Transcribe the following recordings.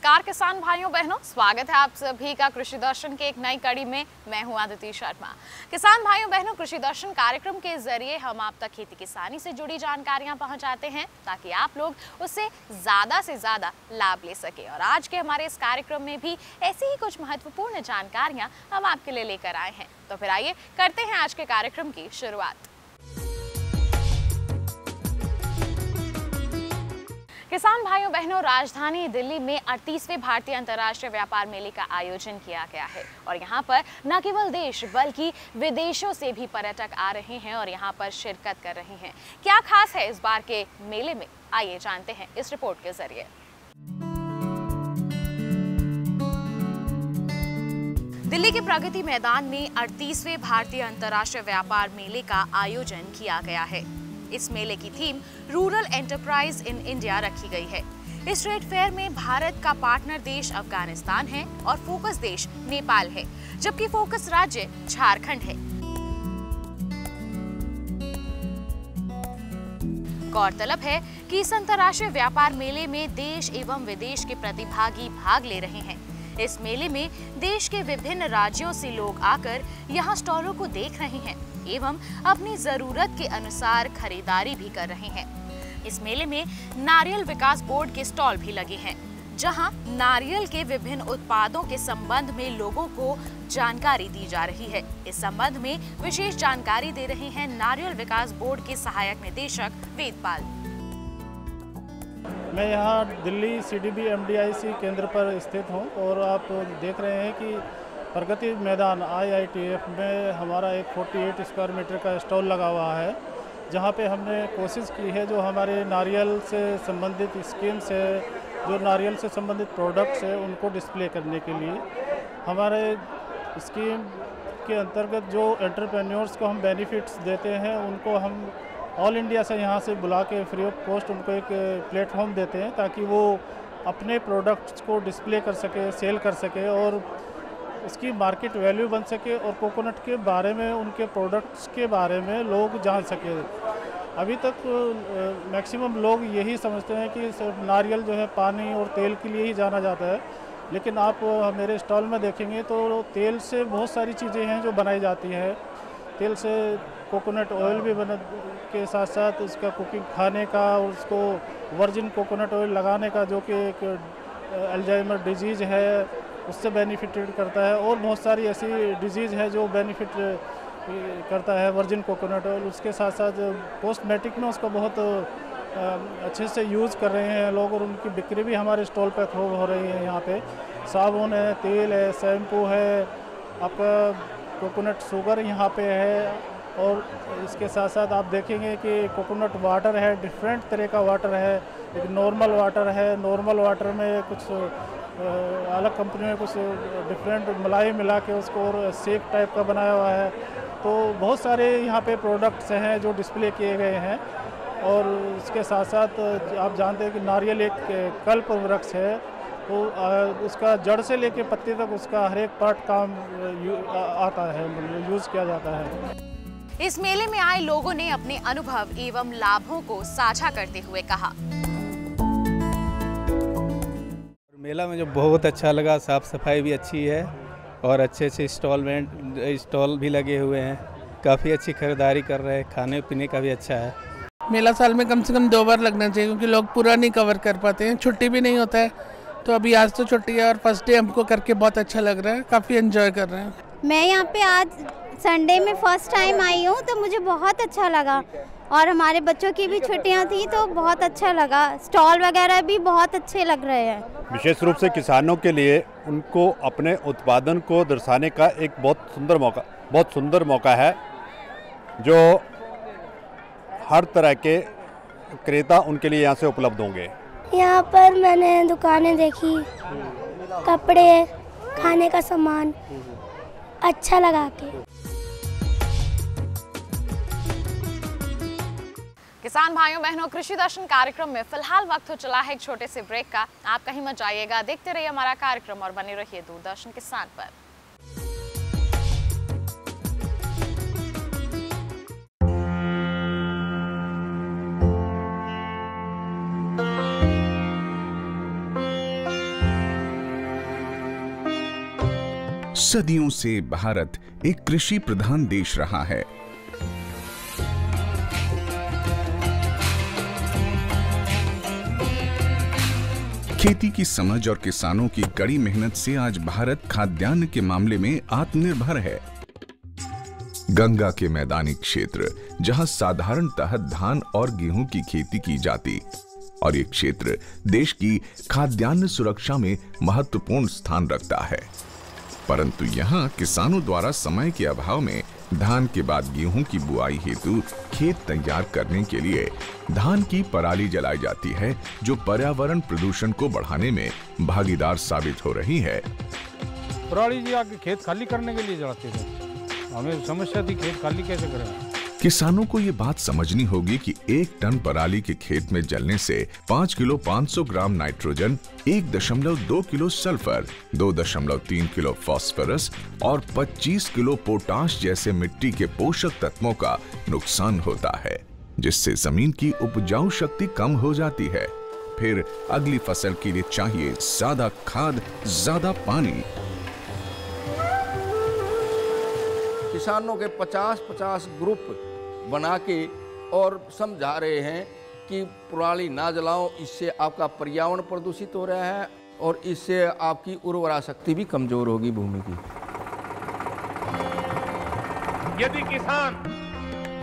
नमस्कार किसान भाइयों बहनों, स्वागत है आप सभी का कृषि दर्शन के एक नई कड़ी में। मैं हूं आदिति शर्मा। किसान भाइयों बहनों, कृषि दर्शन कार्यक्रम के जरिए हम आप तक खेती किसानी से जुड़ी जानकारियां पहुंचाते हैं ताकि आप लोग उससे से ज्यादा लाभ ले सके। और आज के हमारे इस कार्यक्रम में भी ऐसी ही कुछ महत्वपूर्ण जानकारियां हम आपके लिए लेकर आए हैं। तो फिर आइए करते हैं आज के कार्यक्रम की शुरुआत। किसान भाइयों बहनों, राजधानी दिल्ली में 38वें भारतीय अंतर्राष्ट्रीय व्यापार मेले का आयोजन किया गया है और यहाँ पर न केवल देश बल्कि विदेशों से भी पर्यटक आ रहे हैं और यहाँ पर शिरकत कर रहे हैं। क्या खास है इस बार के मेले में, आइए जानते हैं इस रिपोर्ट के जरिए। दिल्ली के प्रगति मैदान में 38वें भारतीय अंतर्राष्ट्रीय व्यापार मेले का आयोजन किया गया है। इस मेले की theme rural enterprise in India रखी गई है। इस ट्रेड फेयर में भारत का पार्टनर देश अफगानिस्तान है और फोकस देश नेपाल है, जबकि फोकस राज्य झारखंड है। गौरतलब है कि इस अंतर्राष्ट्रीय व्यापार मेले में देश एवं विदेश के प्रतिभागी भाग ले रहे हैं। इस मेले में देश के विभिन्न राज्यों से लोग आकर यहाँ स्टॉलों को देख रहे हैं एवं अपनी जरूरत के अनुसार खरीदारी भी कर रहे हैं। इस मेले में नारियल विकास बोर्ड के स्टॉल भी लगे हैं, जहां नारियल के विभिन्न उत्पादों के संबंध में लोगों को जानकारी दी जा रही है। इस संबंध में विशेष जानकारी दे रहे हैं नारियल विकास बोर्ड के सहायक निदेशक वेदपाल। मैं यहाँ दिल्ली CDB MDIC केंद्र पर स्थित हूँ और आप देख रहे हैं कि प्रगति मैदान IITF में हमारा एक 48 स्क्वायर मीटर का स्टॉल लगा हुआ है, जहाँ पे हमने कोशिश की है जो हमारे नारियल से संबंधित स्कीम्स है, जो नारियल से संबंधित प्रोडक्ट्स है, उनको डिस्प्ले करने के लिए। हमारे स्कीम के अंतर्गत जो एंटरप्रेन्योर्स को हम बेनिफिट्स देते हैं, उनको हम ऑल इंडिया से यहाँ से बुला के फ्री ऑफ कॉस्ट उनको एक प्लेटफॉर्म देते हैं ताकि वो अपने प्रोडक्ट्स को डिस्प्ले कर सके, सेल कर सके और इसकी मार्केट वैल्यू बन सके और कोकोनट के बारे में, उनके प्रोडक्ट्स के बारे में लोग जान सके। अभी तक मैक्सिमम लोग यही समझते हैं कि सिर्फ नारियल जो है पानी और तेल के लिए ही जाना जाता है, लेकिन आप मेरे स्टॉल में देखेंगे तो तेल से बहुत सारी चीज़ें हैं जो बनाई जाती है। तेल से कोकोनट ऑयल भी बना के साथ साथ उसका कुकिंग खाने का और उसको वर्जिन कोकोनट ऑयल लगाने का, जो कि एक अल्जाइमर डिजीज़ है, उससे बेनिफिटेड करता है और बहुत सारी ऐसी डिजीज़ है जो बेनिफिट करता है वर्जिन कोकोनट ऑयल। उसके साथ साथ कॉस्मेटिक में उसका बहुत अच्छे से यूज़ कर रहे हैं लोग और उनकी बिक्री भी हमारे स्टॉल पर खूब हो रही है। यहाँ पे साबुन है, तेल है, शैम्पू है, आपका कोकोनट शुगर यहाँ पे है और इसके साथ साथ आप देखेंगे कि कोकोनट वाटर है, डिफरेंट तरह का वाटर है। एक नॉर्मल वाटर है, नॉर्मल वाटर में कुछ अलग कंपनी में कुछ डिफरेंट मलाई मिला के उसको और शेक टाइप का बनाया हुआ है। तो बहुत सारे यहाँ पे प्रोडक्ट्स हैं जो डिस्प्ले किए गए हैं और इसके साथ साथ आप जानते हैं कि नारियल एक कल्प वृक्ष है, तो उसका जड़ से लेके पत्ते तक उसका हर एक पार्ट काम आता है, यूज़ किया जाता है। इस मेले में आए लोगों ने अपने अनुभव एवं लाभों को साझा करते हुए कहा। मेला मुझे बहुत अच्छा लगा, साफ़ सफाई भी अच्छी है और अच्छे से स्टॉल भी लगे हुए हैं। काफ़ी अच्छी खरीदारी कर रहे हैं, खाने पीने का भी अच्छा है। मेला साल में कम से कम 2 बार लगना चाहिए क्योंकि लोग पूरा नहीं कवर कर पाते हैं, छुट्टी भी नहीं होता है। तो अभी आज तो छुट्टी है और फर्स्ट डे हमको करके बहुत अच्छा लग रहा है, काफ़ी एंजॉय कर रहे हैं। मैं यहाँ पे आज संडे में फर्स्ट टाइम आई हूँ तो मुझे बहुत अच्छा लगा और हमारे बच्चों की भी छुट्टियाँ थी तो बहुत अच्छा लगा। स्टॉल वगैरह भी बहुत अच्छे लग रहे हैं। विशेष रूप से किसानों के लिए उनको अपने उत्पादन को दर्शाने का एक बहुत सुंदर मौका है, जो हर तरह के क्रेता उनके लिए यहाँ से उपलब्ध होंगे। यहाँ पर मैंने दुकानें देखी, कपड़े, खाने का सामान, अच्छा लगा के। किसान भाइयों बहनों, कृषि दर्शन कार्यक्रम में फिलहाल वक्त हो चला है एक छोटे से ब्रेक का। आप कहीं मत जाइएगा, देखते रहिए हमारा कार्यक्रम और बने रहिए दूरदर्शन किसान पर। सदियों से भारत एक कृषि प्रधान देश रहा है। खेती की समझ और किसानों की कड़ी मेहनत से आज भारत खाद्यान्न के मामले में आत्मनिर्भर है। गंगा के मैदानी क्षेत्र, जहां साधारणतः धान और गेहूं की खेती की जाती, और ये क्षेत्र देश की खाद्यान्न सुरक्षा में महत्वपूर्ण स्थान रखता है। परंतु यहाँ किसानों द्वारा समय के अभाव में धान के बाद गेहूं की बुआई हेतु खेत तैयार करने के लिए धान की पराली जलाई जाती है, जो पर्यावरण प्रदूषण को बढ़ाने में भागीदार साबित हो रही है। पराली जी आके खेत खाली करने के लिए जलाते थे। हमें समस्या थी खेत खाली कैसे करें। किसानों को ये बात समझनी होगी कि 1 टन पराली के खेत में जलने से 5 kilo 500 gram nitrogen, 1.2 kilo sulphur, 2.3 kilo phosphorus और 25 किलो पोटाश जैसे मिट्टी के पोषक तत्वों का नुकसान होता है, जिससे जमीन की उपजाऊ शक्ति कम हो जाती है। फिर अगली फसल के लिए चाहिए ज्यादा खाद, ज्यादा पानी। किसानों के 50-50 ग्रुप बना के और समझा रहे हैं कि पराली ना जलाओ, इससे आपका पर्यावरण प्रदूषित हो रहा है और इससे आपकी उर्वरा शक्ति भी कमजोर होगी भूमि की। यदि किसान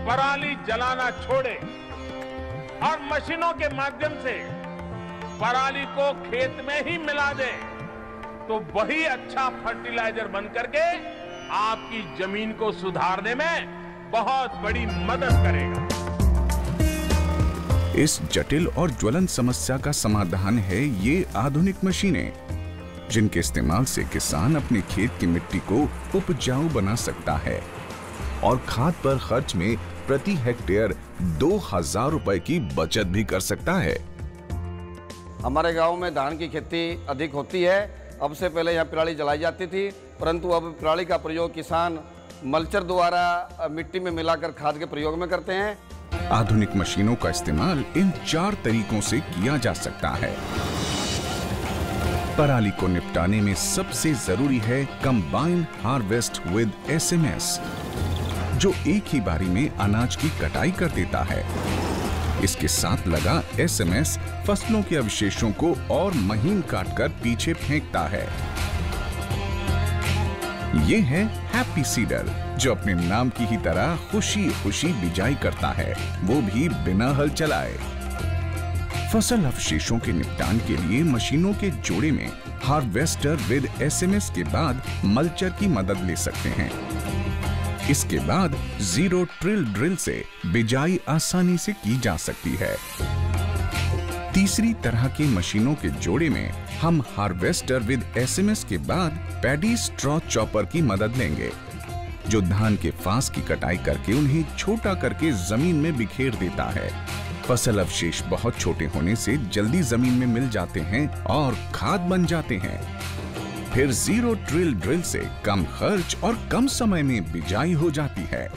पराली जलाना छोड़े और मशीनों के माध्यम से पराली को खेत में ही मिला दे, तो वही अच्छा फर्टिलाइजर बन करके आपकी जमीन को सुधारने में बहुत बड़ी मदद करेगा। इस जटिल और ज्वलंत समस्या का समाधान है ये आधुनिक मशीनें, जिनके इस्तेमाल से किसान अपने खेत की मिट्टी को उपजाऊ बना सकता है और खाद पर खर्च में प्रति हेक्टेयर 2000 रुपए की बचत भी कर सकता है। हमारे गांव में धान की खेती अधिक होती है। अब से पहले यहाँ पराली जलाई जाती थी, परंतु अब पराली का प्रयोग किसान मल्चर द्वारा मिट्टी में मिलाकर खाद के प्रयोग में करते हैं। आधुनिक मशीनों का इस्तेमाल इन 4 तरीकों से किया जा सकता है। पराली को निपटाने में सबसे जरूरी है कंबाइन हार्वेस्ट विद एसएमएस, जो एक ही बारी में अनाज की कटाई कर देता है। इसके साथ लगा एसएमएस फसलों के अवशेषों को और महीन काटकर पीछे फेंकता है। ये है हैप्पी सीडर, जो अपने नाम की ही तरह खुशी खुशी बिजाई करता है, वो भी बिना हल चलाए। फसल अवशेषों के निपटान के लिए मशीनों के जोड़े में हार्वेस्टर विद एसएमएस के बाद मल्चर की मदद ले सकते हैं। इसके बाद जीरो ट्रिल ड्रिल से बिजाई आसानी से की जा सकती है। तीसरी तरह की मशीनों के जोड़े में हम हार्वेस्टर विद एसएमएस के बाद पैडी स्ट्रॉ चॉपर की मदद लेंगे, जो धान के फांस की कटाई करके उन्हें छोटा करके जमीन में बिखेर देता है। फसल अवशेष बहुत छोटे होने से जल्दी जमीन में मिल जाते हैं और खाद बन जाते हैं। फिर जीरो ट्रिल ड्रिल से कम खर्च और कम समय में बिजाई हो जाती है।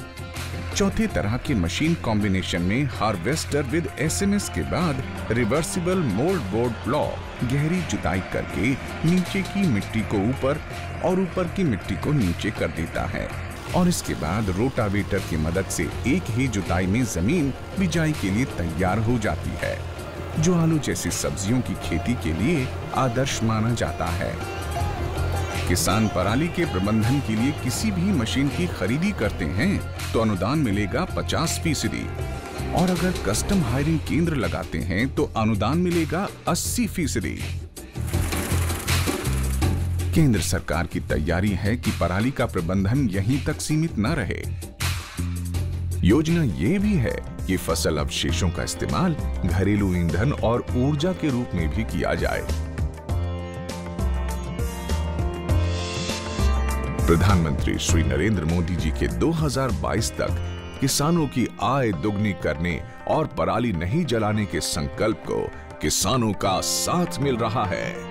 चौथे तरह के मशीन कॉम्बिनेशन में हार्वेस्टर विद एसएमएस के बाद रिवर्सिबल मोल्ड बोर्ड प्लॉ गहरी जुताई करके नीचे की मिट्टी को ऊपर और ऊपर की मिट्टी को नीचे कर देता है, और इसके बाद रोटावेटर की मदद से एक ही जुताई में जमीन बिजाई के लिए तैयार हो जाती है, जो आलू जैसी सब्जियों की खेती के लिए आदर्श माना जाता है। किसान पराली के प्रबंधन के लिए किसी भी मशीन की खरीदी करते हैं तो अनुदान मिलेगा 50%, और अगर कस्टम हायरिंग केंद्र लगाते हैं तो अनुदान मिलेगा 80%। केंद्र सरकार की तैयारी है कि पराली का प्रबंधन यहीं तक सीमित न रहे। योजना ये भी है कि फसल अवशेषों का इस्तेमाल घरेलू ईंधन और ऊर्जा के रूप में भी किया जाए। प्रधानमंत्री श्री नरेंद्र मोदी जी के 2022 तक किसानों की आय दुगनी करने और पराली नहीं जलाने के संकल्प को किसानों का साथ मिल रहा है।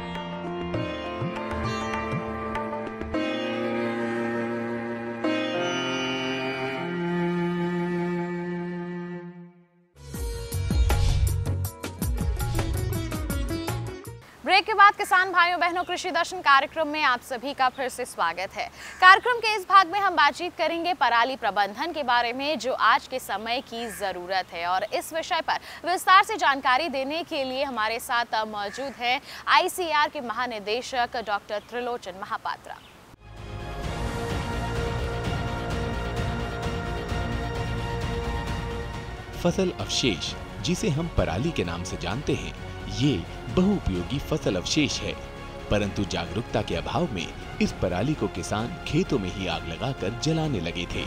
ब्रेक के बाद किसान भाइयों बहनों कृषि दर्शन कार्यक्रम में आप सभी का फिर से स्वागत है। कार्यक्रम के इस भाग में हम बातचीत करेंगे पराली प्रबंधन के बारे में, जो आज के समय की जरूरत है। और इस विषय पर विस्तार से जानकारी देने के लिए हमारे साथ मौजूद हैं ICAR के महानिदेशक डॉक्टर त्रिलोचन महापात्रा। फसल अवशेष, जिसे हम पराली के नाम से जानते हैं, ये बहुउपयोगी फसल अवशेष है, परंतु जागरूकता के अभाव में इस पराली को किसान खेतों में ही आग लगाकर जलाने लगे थे।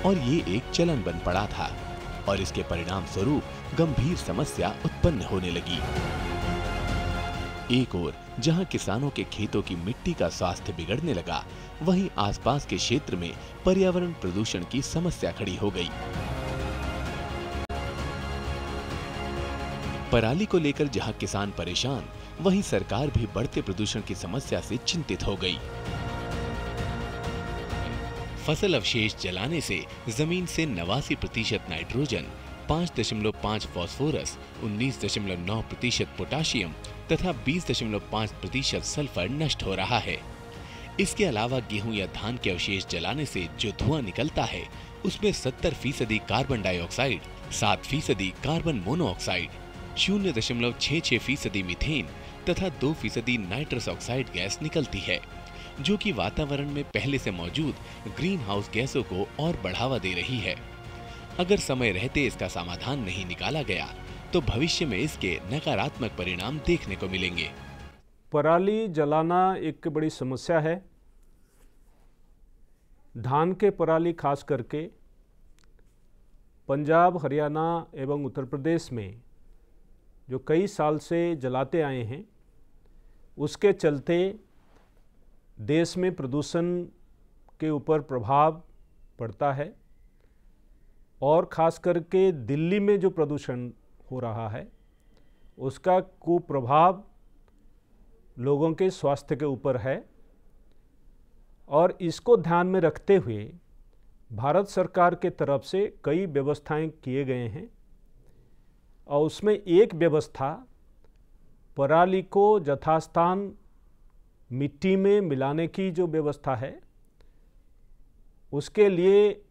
और ये एक चलन बन पड़ा था और इसके परिणाम स्वरूप गंभीर समस्या उत्पन्न होने लगी। एक ओर जहां किसानों के खेतों की मिट्टी का स्वास्थ्य बिगड़ने लगा, वहीं आसपास के क्षेत्र में पर्यावरण प्रदूषण की समस्या खड़ी हो गई। पराली को लेकर जहां किसान परेशान, वहीं सरकार भी बढ़ते प्रदूषण की समस्या से चिंतित हो गई। फसल अवशेष जलाने से जमीन से 89% नाइट्रोजन, 5.5 फास्फोरस, 19.9% पोटाशियम तथा 20.5% सल्फर नष्ट हो रहा है। इसके अलावा गेहूं या धान के अवशेष जलाने से जो धुआं निकलता है, उसमें 70% carbon dioxide, 7% carbon monoxide, 0.66% methane तथा 2% नाइट्रस ऑक्साइड गैस निकलती है, जो कि वातावरण में पहले से मौजूद ग्रीन हाउस गैसों को और बढ़ावा दे रही है। अगर समय रहते इसका समाधान नहीं निकाला गया तो भविष्य में इसके नकारात्मक परिणाम देखने को मिलेंगे। पराली जलाना एक बड़ी समस्या है। धान के पराली खास करके पंजाब, हरियाणा एवं उत्तर प्रदेश में जो कई साल से जलाते आए हैं, उसके चलते देश में प्रदूषण के ऊपर प्रभाव पड़ता है और ख़ास करके दिल्ली में जो प्रदूषण हो रहा है, उसका कुप्रभाव लोगों के स्वास्थ्य के ऊपर है। और इसको ध्यान में रखते हुए भारत सरकार के तरफ से कई व्यवस्थाएं किए गए हैं और उसमें एक व्यवस्था पराली को यथास्थान मिट्टी में मिलाने की जो व्यवस्था है, उसके लिए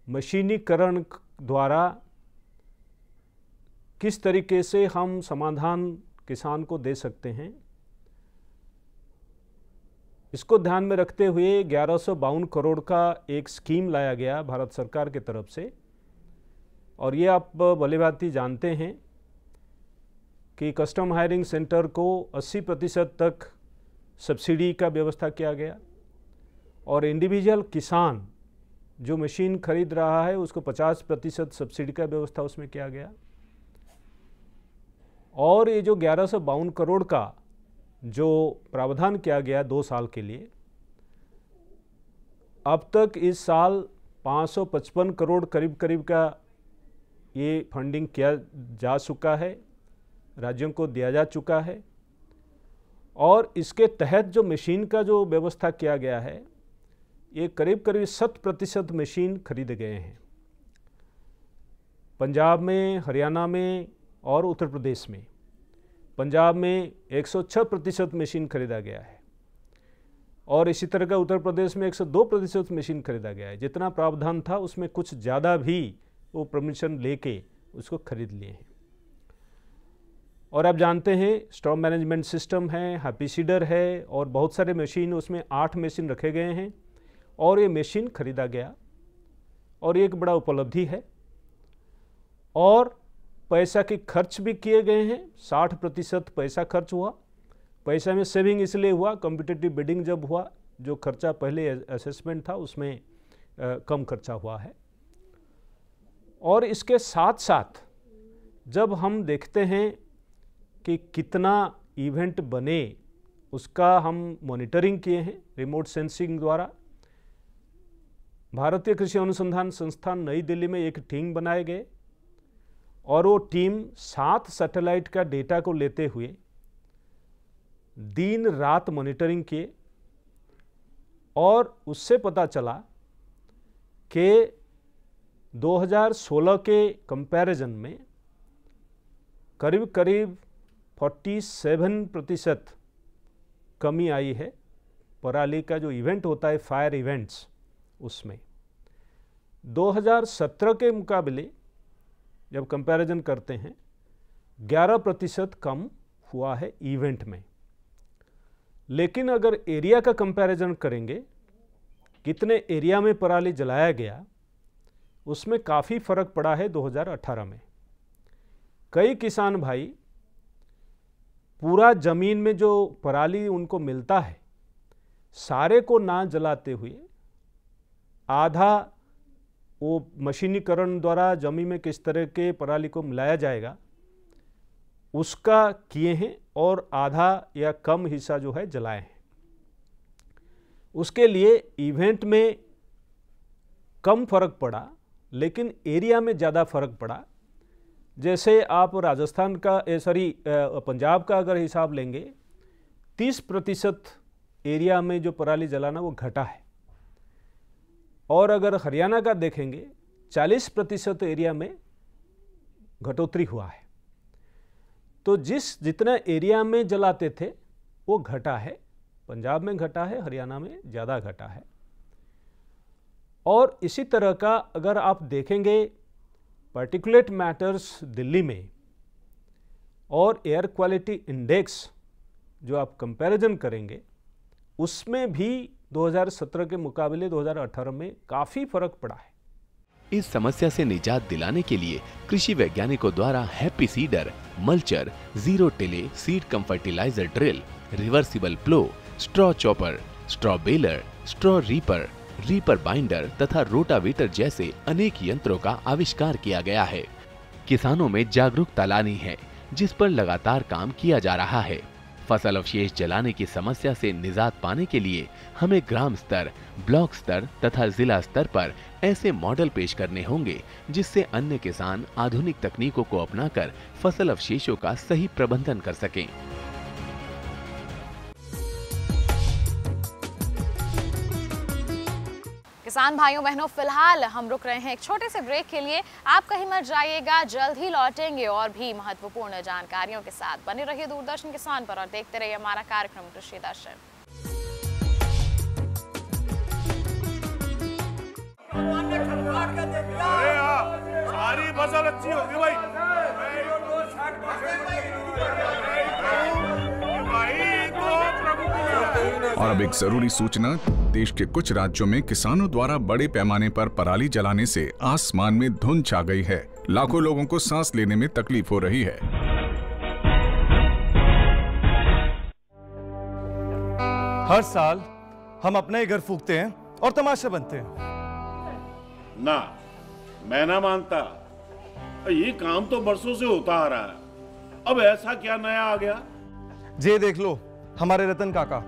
मशीनीकरण द्वारा किस तरीके से हम समाधान किसान को दे सकते हैं, इसको ध्यान में रखते हुए 1152 करोड़ का एक स्कीम लाया गया भारत सरकार की तरफ से। और ये आप भलीभांति जानते हैं कि कस्टम हायरिंग सेंटर को 80% तक सब्सिडी का व्यवस्था किया गया और इंडिविजुअल किसान जो मशीन खरीद रहा है उसको 50% सब्सिडी का व्यवस्था उसमें किया गया। और ये जो 1152 करोड़ का जो प्रावधान किया गया 2 साल के लिए, अब तक इस साल 555 करोड़ करीब का ये फंडिंग किया जा चुका है, राज्यों को दिया जा चुका है। और इसके तहत जो मशीन का जो व्यवस्था किया गया है, ये करीब 100% मशीन खरीदे गए हैं। पंजाब में, हरियाणा में और उत्तर प्रदेश में। पंजाब में 106% मशीन खरीदा गया है और इसी तरह का उत्तर प्रदेश में 102% मशीन खरीदा गया है। जितना प्रावधान था उसमें कुछ ज़्यादा भी वो परमिशन लेके उसको खरीद लिए हैं। और आप जानते हैं स्टॉक मैनेजमेंट सिस्टम है, हैप्पी सीडर है और बहुत सारे मशीन, उसमें 8 मशीन रखे गए हैं और ये मशीन खरीदा गया और एक बड़ा उपलब्धि है। और पैसा के खर्च भी किए गए हैं, 60% पैसा खर्च हुआ। पैसा में सेविंग इसलिए हुआ, कॉम्पिटिटिव बिडिंग जब हुआ, जो खर्चा पहले असेसमेंट था उसमें कम खर्चा हुआ है। और इसके साथ साथ जब हम देखते हैं कि कितना इवेंट बने, उसका हम मॉनिटरिंग किए हैं रिमोट सेंसिंग द्वारा। भारतीय कृषि अनुसंधान संस्थान नई दिल्ली में एक टीम बनाए गए और वो टीम 7 सैटेलाइट का डेटा को लेते हुए दिन रात मॉनिटरिंग किए और उससे पता चला कि 2016 के कंपैरिजन में करीब करीब 47% कमी आई है पराली का जो इवेंट होता है फायर इवेंट्स उसमें। 2017 के मुकाबले जब कंपैरिजन करते हैं 11% कम हुआ है इवेंट में। लेकिन अगर एरिया का कंपैरिजन करेंगे, कितने एरिया में पराली जलाया गया, उसमें काफ़ी फर्क पड़ा है 2018 में। कई किसान भाई पूरा ज़मीन में जो पराली उनको मिलता है सारे को ना जलाते हुए आधा वो मशीनीकरण द्वारा ज़मीन में किस तरह के पराली को मिलाया जाएगा उसका किए हैं और आधा या कम हिस्सा जो है जलाए हैं। उसके लिए इवेंट में कम फर्क पड़ा लेकिन एरिया में ज़्यादा फर्क पड़ा। जैसे आप राजस्थान का पंजाब का अगर हिसाब लेंगे 30% एरिया में जो पराली जलाना वो घटा है, और अगर हरियाणा का देखेंगे 40% एरिया में घटोतरी हुआ है। तो जितना एरिया में जलाते थे वो घटा है, पंजाब में घटा है, हरियाणा में ज़्यादा घटा है। और इसी तरह का अगर आप देखेंगे पार्टिकुलेट मैटर्स दिल्ली में और एयर क्वालिटी इंडेक्स जो आप कंपैरिजन करेंगे उसमें भी 2017 के मुकाबले 2018 में काफ़ी फर्क पड़ा है। इस समस्या से निजात दिलाने के लिए कृषि वैज्ञानिकों द्वारा happy seeder, mulcher, zero till seed cum fertiliser drill, reversible plough, straw chopper, straw baler, straw reaper, reaper binder तथा रोटावेटर जैसे अनेक यंत्रों का आविष्कार किया गया है। किसानों में जागरूकता लानी है जिस पर लगातार काम किया जा रहा है। फसल अवशेष जलाने की समस्या से निजात पाने के लिए हमें ग्राम स्तर, ब्लॉक स्तर तथा जिला स्तर पर ऐसे मॉडल पेश करने होंगे जिससे अन्य किसान आधुनिक तकनीकों को अपनाकर फसल अवशेषों का सही प्रबंधन कर सकें। किसान भाइयों बहनों, फिलहाल हम रुक रहे हैं एक छोटे से ब्रेक के लिए। आप कहीं मत जाइएगा, जल्द ही लौटेंगे और भी महत्वपूर्ण जानकारियों के साथ। बने रहिए दूरदर्शन किसान पर और देखते रहिए हमारा कार्यक्रम कृषि दर्शन। सारी फसल अच्छी होगी भाई। और अब एक जरूरी सूचना, देश के कुछ राज्यों में किसानों द्वारा बड़े पैमाने पर पराली जलाने से आसमान में धुंध छा गई है। लाखों लोगों को सांस लेने में तकलीफ हो रही है। हर साल हम अपना ही घर फूंकते हैं और तमाशा बनते हैं। ना, मैं ना मानता। ये काम तो बरसों से होता आ रहा है, अब ऐसा क्या नया आ गया? ये देख लो, हमारे रतन काका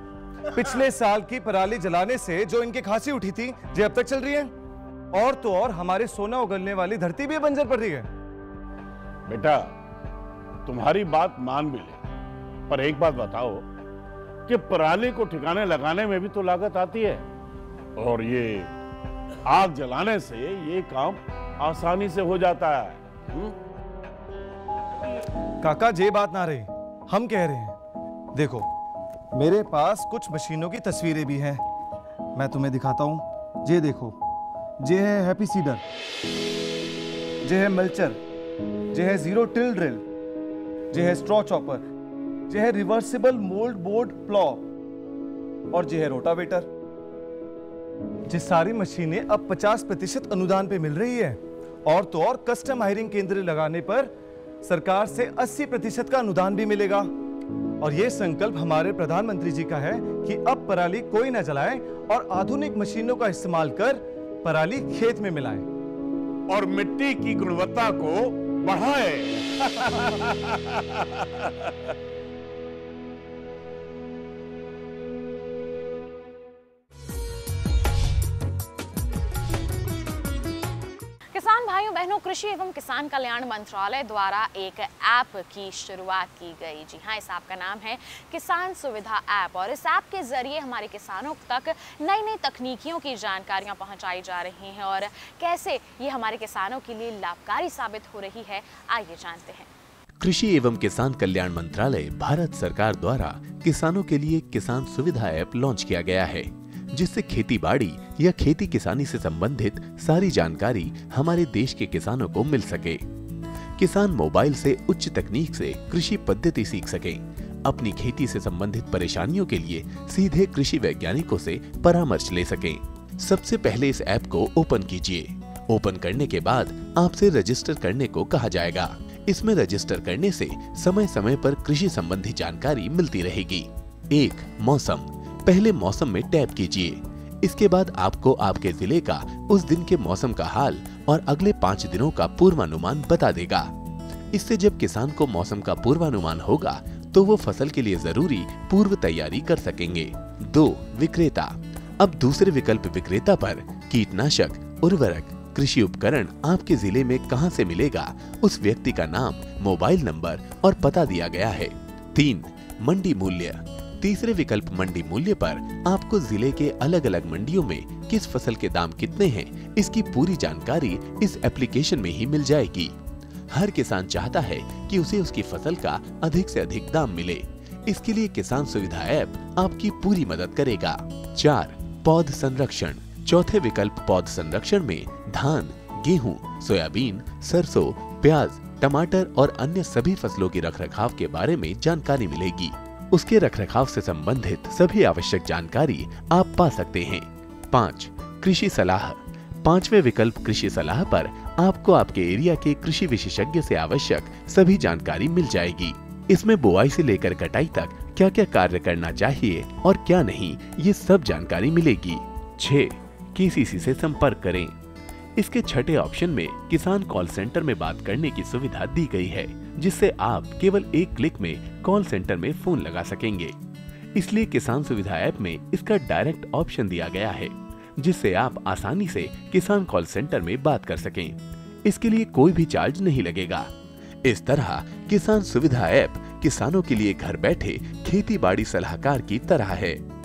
पिछले साल की पराली जलाने से जो इनकी खांसी उठी थी ये अब तक चल रही है। और तो और हमारे सोना उगलने वाली धरती भी बंजर पड़ रही है। बेटा, तुम्हारी बात मान भी ले, पर एक बात बताओ कि पराली को ठिकाने लगाने में भी तो लागत आती है, और ये आग जलाने से ये काम आसानी से हो जाता है। काका ये बात ना रही, हम कह रहे हैं। देखो, मेरे पास कुछ मशीनों की तस्वीरें भी हैं, मैं तुम्हें दिखाता हूं। ये देखो, ये है हैप्पी सीडर, ये है मल्चर, ये है जीरो टिल ड्रिल, ये है स्ट्रॉ चॉपर, ये है रिवर्सिबल मोल्ड बोर्ड प्लॉ और ये है रोटावेटर। ये सारी मशीनें अब 50% अनुदान पे मिल रही है, और तो और कस्टम हायरिंग केंद्र लगाने पर सरकार से 80% का अनुदान भी मिलेगा। और ये संकल्प हमारे प्रधानमंत्री जी का है कि अब पराली कोई ना जलाए और आधुनिक मशीनों का इस्तेमाल कर पराली खेत में मिलाए और मिट्टी की गुणवत्ता को बढ़ाए। किसान भाइयों बहनों, कृषि एवं किसान कल्याण मंत्रालय द्वारा एक ऐप की शुरुआत की गई। जी हाँ, इस ऐप का नाम है किसान सुविधा ऐप और इस ऐप के जरिए हमारे किसानों तक नई नई तकनीकियों की जानकारियां पहुंचाई जा रही हैं और कैसे ये हमारे किसानों के लिए लाभकारी साबित हो रही है, आइए जानते हैं। कृषि एवं किसान कल्याण मंत्रालय भारत सरकार द्वारा किसानों के लिए किसान सुविधा ऐप लॉन्च किया गया है, जिससे खेती बाड़ी या खेती किसानी से संबंधित सारी जानकारी हमारे देश के किसानों को मिल सके। किसान मोबाइल से उच्च तकनीक से कृषि पद्धति सीख सके, अपनी खेती से संबंधित परेशानियों के लिए सीधे कृषि वैज्ञानिकों से परामर्श ले सके। सबसे पहले इस ऐप को ओपन कीजिए। ओपन करने के बाद आपसे रजिस्टर करने को कहा जाएगा। इसमें रजिस्टर करने से समय समय पर कृषि संबंधी जानकारी मिलती रहेगी। 1. मौसम। पहले मौसम में टैप कीजिए। इसके बाद आपको आपके जिले का उस दिन के मौसम का हाल और अगले 5 दिनों का पूर्वानुमान बता देगा। इससे जब किसान को मौसम का पूर्वानुमान होगा तो वो फसल के लिए जरूरी पूर्व तैयारी कर सकेंगे। 2. विक्रेता। अब दूसरे विकल्प विक्रेता पर कीटनाशक, उर्वरक, कृषि उपकरण आपके जिले में कहां से मिलेगा, उस व्यक्ति का नाम, मोबाइल नंबर और पता दिया गया है। 3. मंडी मूल्य। तीसरे विकल्प मंडी मूल्य पर आपको जिले के अलग अलग मंडियों में किस फसल के दाम कितने हैं, इसकी पूरी जानकारी इस एप्लीकेशन में ही मिल जाएगी। हर किसान चाहता है कि उसे उसकी फसल का अधिक से अधिक दाम मिले। इसके लिए किसान सुविधा ऐप आपकी पूरी मदद करेगा। 4. पौध संरक्षण। चौथे विकल्प पौध संरक्षण में धान, गेहूं, सोयाबीन, सरसों, प्याज, टमाटर और अन्य सभी फसलों की रखरखाव के बारे में जानकारी मिलेगी। उसके रखरखाव से संबंधित सभी आवश्यक जानकारी आप पा सकते हैं। 5. कृषि सलाह। 5वें विकल्प कृषि सलाह पर आपको आपके एरिया के कृषि विशेषज्ञ से आवश्यक सभी जानकारी मिल जाएगी। इसमें बुआई से लेकर कटाई तक क्या क्या कार्य करना चाहिए और क्या नहीं, ये सब जानकारी मिलेगी। 6. केसीसी से संपर्क करें। इसके छठे ऑप्शन में किसान कॉल सेंटर में बात करने की सुविधा दी गई है, जिससे आप केवल एक क्लिक में कॉल सेंटर में फोन लगा सकेंगे। इसलिए किसान सुविधा ऐप में इसका डायरेक्ट ऑप्शन दिया गया है, जिससे आप आसानी से किसान कॉल सेंटर में बात कर सकें। इसके लिए कोई भी चार्ज नहीं लगेगा। इस तरह किसान सुविधा ऐप किसानों के लिए घर बैठे खेती बाड़ी सलाहकार की तरह है।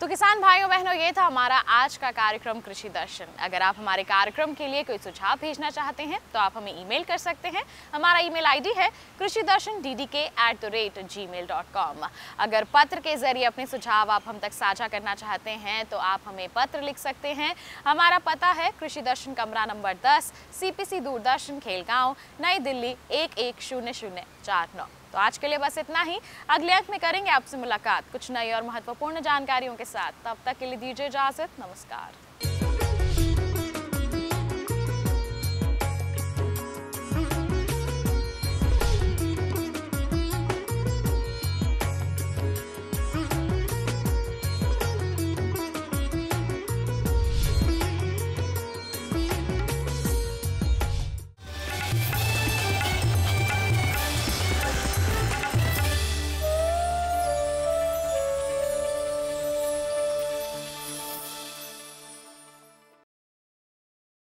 तो किसान भाइयों बहनों, ये था हमारा आज का कार्यक्रम कृषि दर्शन। अगर आप हमारे कार्यक्रम के लिए कोई सुझाव भेजना चाहते हैं तो आप हमें ईमेल कर सकते हैं। हमारा ईमेल आईडी है krishidarshan@gmail.com। अगर पत्र के जरिए अपने सुझाव आप हम तक साझा करना चाहते हैं तो आप हमें पत्र लिख सकते हैं। हमारा पता है कृषि दर्शन, कमरा नंबर 10, CPC दूरदर्शन, खेलगांव, नई दिल्ली 110049। तो आज के लिए बस इतना ही। अगले अंक में करेंगे आपसे मुलाकात कुछ नई और महत्वपूर्ण जानकारियों के साथ। तब तक के लिए दीजिए इजाजत। नमस्कार।